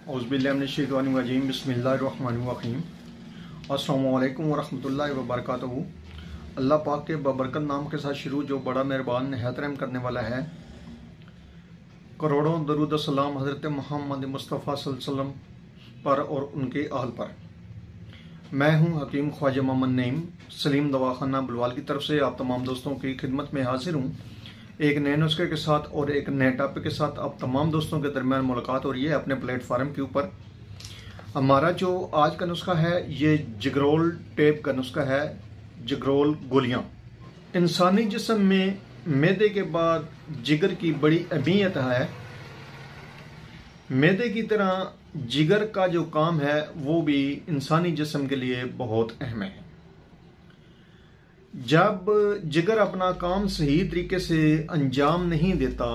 औज़ुबिल्लाहिमिनश्शैतानिर्रजीम बिस्मिल्लाहिर्रहमानिर्रहीम। अस्सलामु अलैकुम वरहमतुल्लाहि वबरकातुहू। अल्लाह पाक के बबरकत नाम के साथ शुरू जो बड़ा मेहरबान निहायत रहम करने वाला है। करोड़ों दरूद सलाम हज़रत मोहम्मद मुस्तफ़ा सल्लल्लाहु अलैहि वसल्लम पर और उनके अहल पर। मैं हूँ हकीम ख्वाजा मोहम्मद नईम सलीम दवाखाना बुलवाल की तरफ से आप तमाम दोस्तों की खिदमत में हाजिर हूँ एक नए नुस्खे के साथ और एक नए टॉपिक के साथ। आप तमाम दोस्तों के दरमियान मुलाकात हो रही है अपने प्लेटफार्म के ऊपर। हमारा जो आज का नुस्खा है ये जिगरोल टेप का नुस्खा है। जिगरोल गोलियां इंसानी जिस्म में मैदे के बाद जिगर की बड़ी अहमियत है। मैदे की तरह जिगर का जो काम है वो भी इंसानी जिस्म के लिए बहुत अहम है। जब जिगर अपना काम सही तरीके से अंजाम नहीं देता,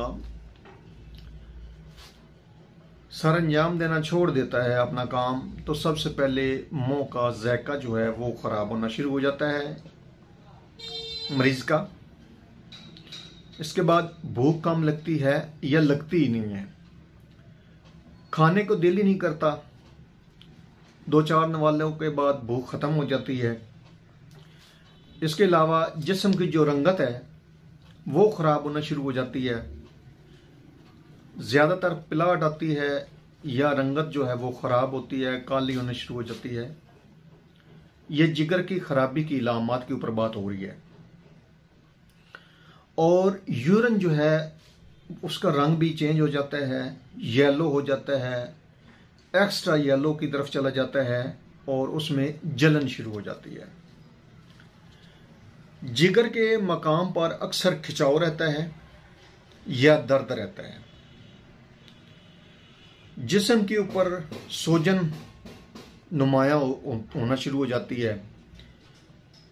सर अंजाम देना छोड़ देता है अपना काम, तो सबसे पहले मुंह का जायका जो है वो ख़राब होना शुरू हो जाता है मरीज़ का। इसके बाद भूख कम लगती है या लगती ही नहीं है, खाने को दिल ही नहीं करता, 2-4 नवालों के बाद भूख ख़त्म हो जाती है। इसके अलावा जिस्म की जो रंगत है वो ख़राब होना शुरू हो जाती है, ज़्यादातर पिलाहट आती है या रंगत जो है वो ख़राब होती है, काली होना शुरू हो जाती है। ये जिगर की ख़राबी की इलामात के ऊपर बात हो रही है। और यूरिन जो है उसका रंग भी चेंज हो जाता है, येलो हो जाता है, एक्स्ट्रा येलो की तरफ चला जाता है और उसमें जलन शुरू हो जाती है। जिगर के मकाम पर अक्सर खिंचाव रहता है या दर्द रहता है। जिस्म के ऊपर सूजन नुमाया होना शुरू हो जाती है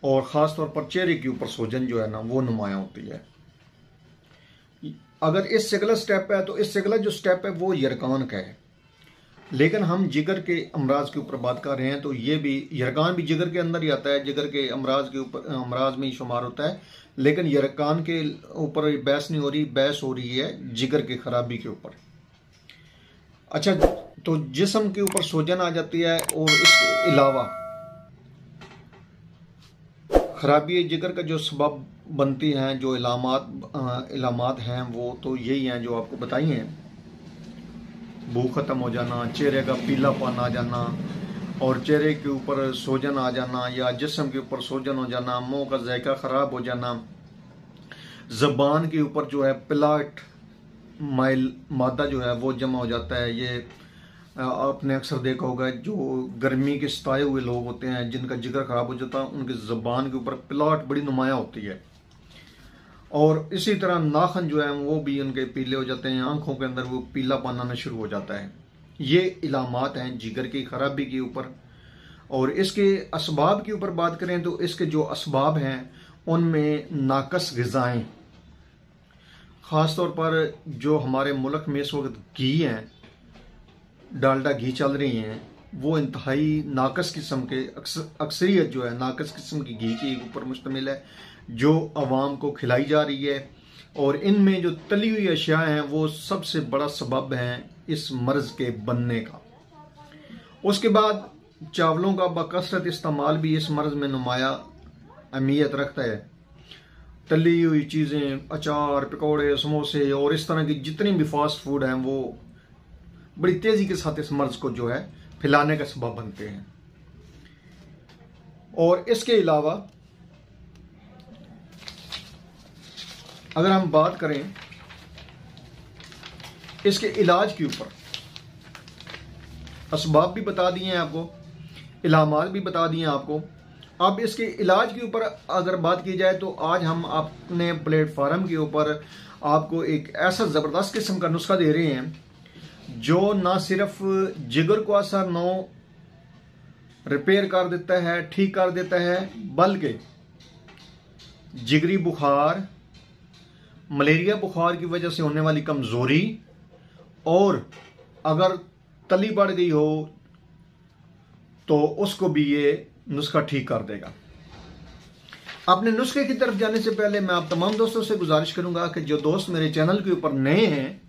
और ख़ास तौर पर चेहरे के ऊपर सूजन जो है ना वो नुमाया होती है। अगर इस अगला स्टेप है तो इस अगला जो स्टेप है वो यरकान का है, लेकिन हम जिगर के अमराज के ऊपर बात कर रहे हैं तो ये भी यरकान भी जिगर के अंदर ही आता है, जिगर के अमराज के ऊपर अमराज में ही शुमार होता है। लेकिन यरकान के ऊपर बहस नहीं हो रही, बहस हो रही है जिगर की खराबी के ऊपर। अच्छा, तो जिस्म के ऊपर सूजन आ जाती है और इसके अलावा खराबी जिगर का जो सबब बनती हैं, जो इलामात हैं वो तो यही हैं जो आपको बताई हैं। भूख ख़त्म हो जाना, चेहरे का पीलापन आ जाना और चेहरे के ऊपर सूजन आ जाना या जिस्म के ऊपर सूजन हो जाना, मुंह का जायका ख़राब हो जाना, ज़बान के ऊपर जो है पिलाट माइल मादा जो है वो जमा हो जाता है। ये आपने अक्सर देखा होगा जो गर्मी के सताए हुए लोग होते हैं जिनका जिगर ख़राब हो जाता है, उनकी ज़बान के ऊपर पिलाट बड़ी नुमाया होती है। और इसी तरह नाखन जो है वो भी उनके पीले हो जाते हैं, आंखों के अंदर वो पीलापन आना शुरू हो जाता है। ये इलामात हैं जिगर की खराबी के ऊपर। और इसके असबाब के ऊपर बात करें तो इसके जो असबाब हैं उनमें नाकस ग़िज़ाएँ, ख़ास तौर पर जो हमारे मुल्क में इस वक्त घी हैं, डालडा घी चल रही हैं, वो इंतहाई नाकस किस्म के अक्सरियत जो है नाकस किस्म की घी के ऊपर मुश्तमिल है जो अवाम को खिलाई जा रही है। और इनमें जो तली हुई अशिया हैं वो सबसे बड़ा सबब हैं इस मर्ज़ के बनने का। उसके बाद चावलों का बकसरत इस्तेमाल भी इस मर्ज़ में नुमाया अहमियत रखता है। तली हुई चीज़ें, अचार, पकौड़े, समोसे और इस तरह की जितनी भी फास्ट फूड हैं वो बड़ी तेज़ी के साथ इस मर्ज़ को जो है फैलाने का सबब बनते हैं। और इसके अलावा अगर हम बात करें इसके इलाज के ऊपर, असबाब भी बता दिए हैं आपको, इलामात भी बता दिए हैं आपको। अब इसके इलाज के ऊपर अगर बात की जाए तो आज हम अपने प्लेटफार्म के ऊपर आपको एक ऐसा ज़बरदस्त किस्म का नुस्खा दे रहे हैं जो ना सिर्फ जिगर को असर नो रिपेयर कर देता है, ठीक कर देता है, बल्कि जिगरी बुखार, मलेरिया बुखार की वजह से होने वाली कमज़ोरी और अगर तली बढ़ गई हो तो उसको भी ये नुस्खा ठीक कर देगा। अपने नुस्खे की तरफ जाने से पहले मैं आप तमाम दोस्तों से गुजारिश करूंगा कि जो दोस्त मेरे चैनल के ऊपर नए हैं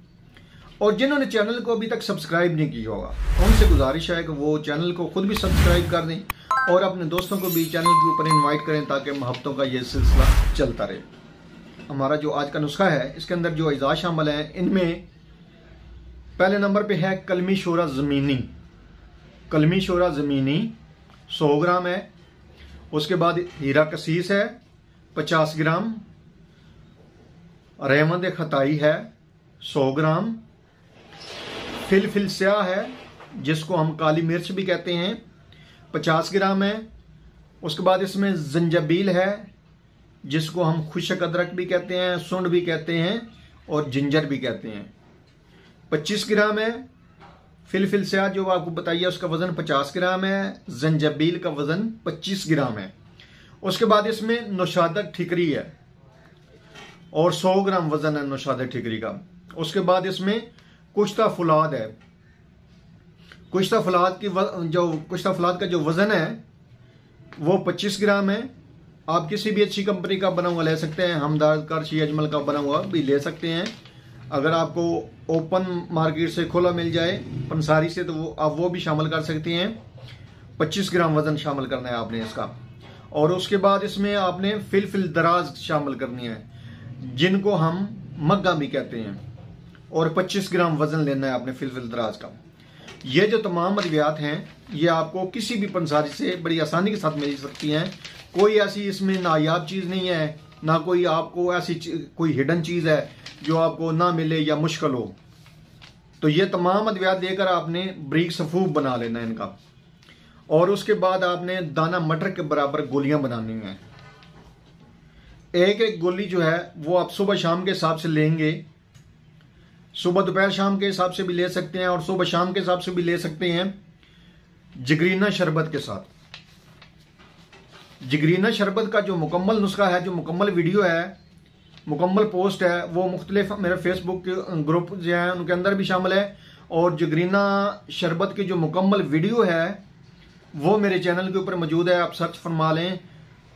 और जिन्होंने चैनल को अभी तक सब्सक्राइब नहीं किया होगा उनसे गुजारिश है कि वो चैनल को खुद भी सब्सक्राइब कर दें और अपने दोस्तों को भी चैनल के ऊपर इनवाइट करें ताकि मोहब्बतों का ये सिलसिला चलता रहे। हमारा जो आज का नुस्खा है इसके अंदर जो अज़ा शामिल हैं इनमें पहले नंबर पे है कलमी शोरा ज़मीनी। कलमी शोरा ज़मीनी 100 ग्राम है। उसके बाद हीरा कसीस है 50 ग्राम। रहमत खताई है 100 ग्राम। फिल स्याह है जिसको हम काली मिर्च भी कहते हैं 50 ग्राम है। उसके बाद इसमें जंजाबील है जिसको हम खुशक अदरक भी कहते हैं, सुंड भी कहते हैं और जिंजर भी कहते हैं 25 ग्राम है। फिल स्याह जो आपको बताइए उसका वजन 50 ग्राम है। जंजाबील का वजन 25 ग्राम है। उसके बाद इसमें नौशादा ठिकरी है और 100 ग्राम वजन है नौशादा ठिकरी का। उसके बाद इसमें कुश्ता फुलाद है। कुश्ता फुलाद का जो वजन है वो 25 ग्राम है। आप किसी भी अच्छी कंपनी का बना हुआ ले सकते हैं, हमदर्द करशी अजमल का बना हुआ भी ले सकते हैं। अगर आपको ओपन मार्केट से खुला मिल जाए पंसारी से तो आप वो भी शामिल कर सकते हैं। 25 ग्राम वजन शामिल करना है आपने इसका। और उसके बाद इसमें आपने फिल दराज शामिल करनी है जिनको हम मग्गा भी कहते हैं और 25 ग्राम वजन लेना है आपने फिल दराज का। ये जो तमाम अद्वियात हैं ये आपको किसी भी पंसारी से बड़ी आसानी के साथ मिल सकती हैं। कोई ऐसी इसमें नायाब चीज़ नहीं है, ना कोई आपको ऐसी कोई हिडन चीज़ है जो आपको ना मिले या मुश्किल हो। तो ये तमाम अद्वियात देकर आपने बारीक सफूफ बना लेना है इनका। और उसके बाद आपने दाना मटर के बराबर गोलियां बनानी हैं। एक एक गोली जो है वो आप सुबह शाम के हिसाब से लेंगे। सुबह दोपहर शाम के हिसाब से भी ले सकते हैं और सुबह शाम के हिसाब से भी ले सकते हैं जिगरीना शरबत के साथ। जिगरीना शरबत का जो मुकम्मल नुस्खा है, जो मुकम्मल वीडियो है, मुकम्मल पोस्ट है, वो मुख्तलिफ मेरे फेसबुक के ग्रुप जो हैं उनके अंदर भी शामिल है। और जिगरीना शरबत की जो मुकम्मल वीडियो है वो मेरे चैनल के ऊपर मौजूद है, आप सर्च फरमा लें।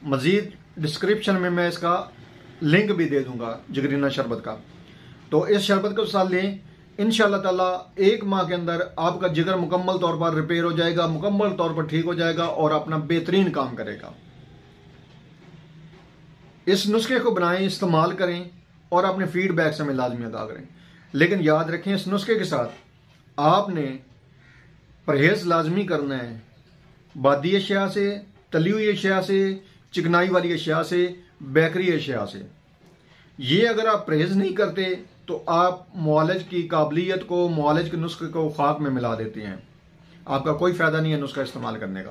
मज़ीद डिस्क्रिप्शन में मैं इसका लिंक भी दे दूंगा जिगरीना शरबत का। तो इस शरबत को साथ लें, इंशाअल्लाह ताला 1 माह के अंदर आपका जिगर मुकम्मल तौर पर रिपेयर हो जाएगा, मुकम्मल तौर पर ठीक हो जाएगा और अपना बेहतरीन काम करेगा। इस नुस्खे को बनाएं, इस्तेमाल करें और अपने फीडबैक से हमें लाजमी अदा करें। लेकिन याद रखें इस नुस्खे के साथ आपने परहेज लाजमी करना है बादी अशिया से, तली हुई अशिया से, चिकनाई वाली अशिया से, बेकरी अशिया से। ये अगर आप परहेज नहीं करते तो आप मुआलज की काबिलियत को, मुआलज के नुस्खे को खाक में मिला देते हैं। आपका कोई फ़ायदा नहीं है नुस्खा इस्तेमाल करने का।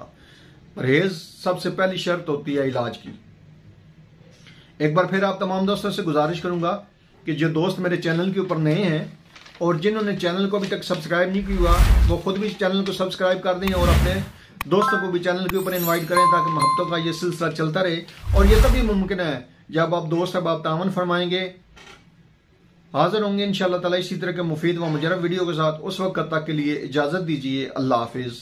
परहेज सबसे पहली शर्त होती है इलाज की। एक बार फिर आप तमाम दोस्तों से गुजारिश करूंगा कि जो दोस्त मेरे चैनल के ऊपर नए हैं और जिन्होंने चैनल को अभी तक सब्सक्राइब नहीं किया वो खुद भी चैनल को सब्सक्राइब कर दें और अपने दोस्तों को भी चैनल के ऊपर इनवाइट करें ताकि मोहब्बतों का ये सिलसिला चलता रहे। और ये तभी मुमकिन है जब आप दोस्त अब आप तावन फरमाएंगे। हाजिर होंगे इंशाअल्लाह ताला इसी तरह के मुफीद व मुजरब वीडियो के साथ। उस वक्त तक के लिए इजाज़त दीजिए। अल्लाह हाफिज़।